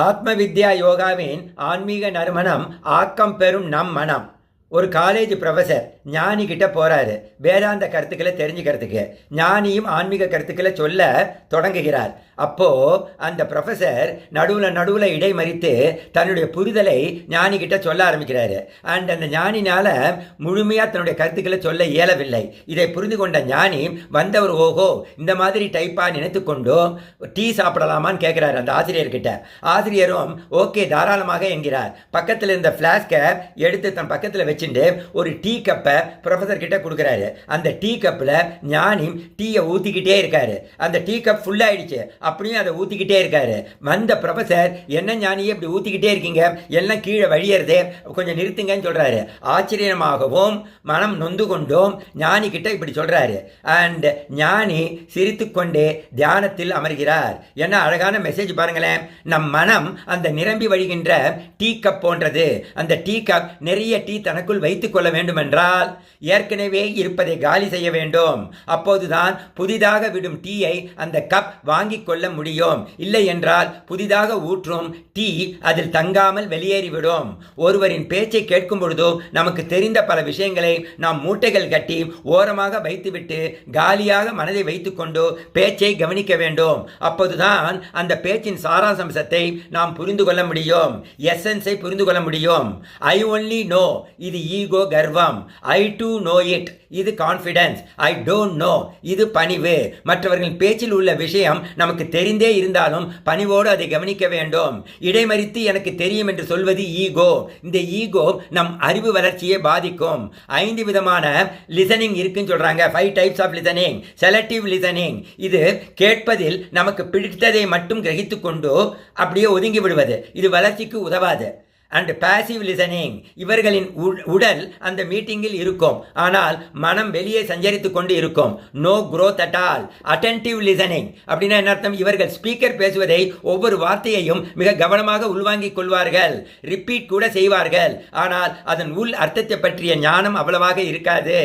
ஆத்ம வித்யா யோகாவின் ஆன்மீக நறுமணம் ஆக்கம் பெறும் நம் மனம். ஒரு காலேஜ் ப்ரொஃபஸர் ஞானி கிட்ட போறாரு வேதாந்த கருத்துக்களை தெரிஞ்சுக்கிறதுக்கு. ஞானியும் ஆன்மீக கருத்துக்களை சொல்ல தொடங்குகிறார். அப்போ அந்த ப்ரொஃபஸர் நடுவில் இடைமறித்து தன்னுடைய புரிதலை ஞானி கிட்ட சொல்ல ஆரம்பிக்கிறாரு. அண்ட் அந்த ஞானினால முழுமையாக தன்னுடைய கருத்துக்களை சொல்ல இயலவில்லை. இதை புரிந்து கொண்ட ஞானி வந்தவர் ஓஹோ இந்த மாதிரி டைப்பா நினைத்து கொண்டோ டீ சாப்பிடலாமான்னு கேட்கிறாரு அந்த ஆசிரியர்கிட்ட. ஆசிரியரும் ஓகே தாராளமாக என்கிறார். பக்கத்தில் இருந்த ஃப்ளாஸ்கை எடுத்து தன் பக்கத்தில் வச்சுட்டு ஒரு டீ கப்பை ப்ரொஃபஸர் கிட்ட கொடுக்குறாரு. அந்த டீ கப்பில் ஞானி டீயை ஊற்றிக்கிட்டே இருக்காரு. அந்த டீ கப் ஃபுல்லாகிடுச்சு. அப்படியும் அதை ஊற்றிக்கிட்டே இருக்காரு. வந்த ப்ரொஃபஸர் என்ன ஞானியே இப்படி ஊற்றிக்கிட்டே இருக்கீங்க, எல்லாம் கீழே வழியறதே, கொஞ்சம் நிறுத்துங்கன்னு சொல்கிறாரு. ஆச்சரியமாகவும் மனம் நொந்து கொண்டும் ஞானி கிட்ட இப்படி சொல்கிறாரு. அண்ட் ஞானி சிரித்து கொண்டே தியானத்தில் அமர்கிறார். என்ன அழகான மெசேஜ் பாருங்களேன். நம் மனம் அந்த நிரம்பி வழிகின்ற டீ கப் போன்றது. அந்த டீ கப் நிறைய டீ தனக்குள் வைத்துக் கொள்ள வேண்டும் என்றால் ஏற்கனவே இருப்பதை காலி செய்ய வேண்டும். அப்போதுதான் புதிதாக விடும் டீயை அந்த கப் வாங்கிக் கொள்ள முடியும். இல்லை என்றால் புதிதாக ஊற்றும் டீ அதில் தங்காமல் வெளியேறிவிடும். ஒருவரின் பேச்சை கேட்கும் பொழுதோ நமக்கு தெரிந்த பல விஷயங்களை நாம் மூட்டைகள் கட்டி ஓரமாக வைத்துவிட்டு காலியாக மனதை வைத்துக் கொண்டு பேச்சை கவனிக்க வேண்டும். அப்போதுதான் அந்த பேச்சின் சாராம்சத்தை நாம் புரிந்து கொள்ள முடியும், எசன்ஸை புரிந்து கொள்ள முடியும். ஐ ஒன்லி நோ இது ஈகோ கர்வம். ஐ டு நோ இட் இது கான்ஃபிடன்ஸ். ஐ டோன்ட் நோ இது பணிவு. மற்றவர்களின் பேச்சில் உள்ள விஷயம் நமக்கு தெரிந்தே இருந்தாலும் பணிவோடு அதை கவனிக்க வேண்டும். இடைமறித்து எனக்கு தெரியும் என்று சொல்வது ஈகோ. இந்த ஈகோ நம் அறிவு வளர்ச்சியை பாதிக்கும். 5 விதமான லிசனிங் இருக்குன்னு சொல்றாங்க. 5 types of listening. Selective listening இது கேட்பதில் நமக்கு பிடித்ததை மட்டும் கிரகித்து கொண்டு அப்படியே ஒதுங்கி விடுவது. இது வளர்ச்சிக்கு உதவாது. அண்ட் பாசிவ் லிசனிங் இவர்களின் உடல் அந்த மீட்டிங்கில் இருக்கும், ஆனால் மனம் வெளியே சஞ்சரித்து கொண்டு இருக்கும். No growth at all. Attentive listening அப்படின்னா என்ன அர்த்தம்? இவர்கள் ஸ்பீக்கர் பேசுவதை ஒவ்வொரு வார்த்தையையும் மிக கவனமாக உள்வாங்கிக் கொள்வார்கள், ரிப்பீட் கூட செய்வார்கள், ஆனால் அதன் உள் அர்த்தத்தை பற்றிய ஞானம் அவ்வளவாக இருக்காது.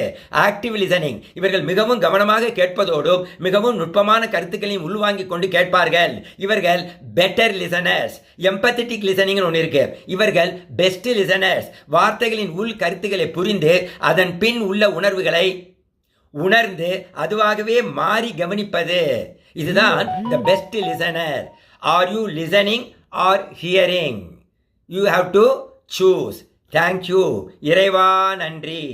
ஆக்டிவ் லிசனிங் இவர்கள் மிகவும் கவனமாக கேட்பதோடு மிகவும் நுட்பமான கருத்துக்களையும் உள்வாங்கிக் கொண்டு கேட்பார்கள். இவர்கள் பெட்டர் லிசனர்ஸ். எம்பத்தட்டிக் லிசனிங் ஒன்று இருக்கு. இவர்கள் பெஸ்ட் லிசனர்ஸ். வார்த்தைகளின் உள் கருத்துக்களை புரிந்து அதன் பின் உள்ள உணர்வுகளை உணர்ந்து அதுவாகவே மாறி கவனிப்பது. இதுதான் the best listener. Are you listening or hearing? You have to choose. Thank you. இறைவா நன்றி.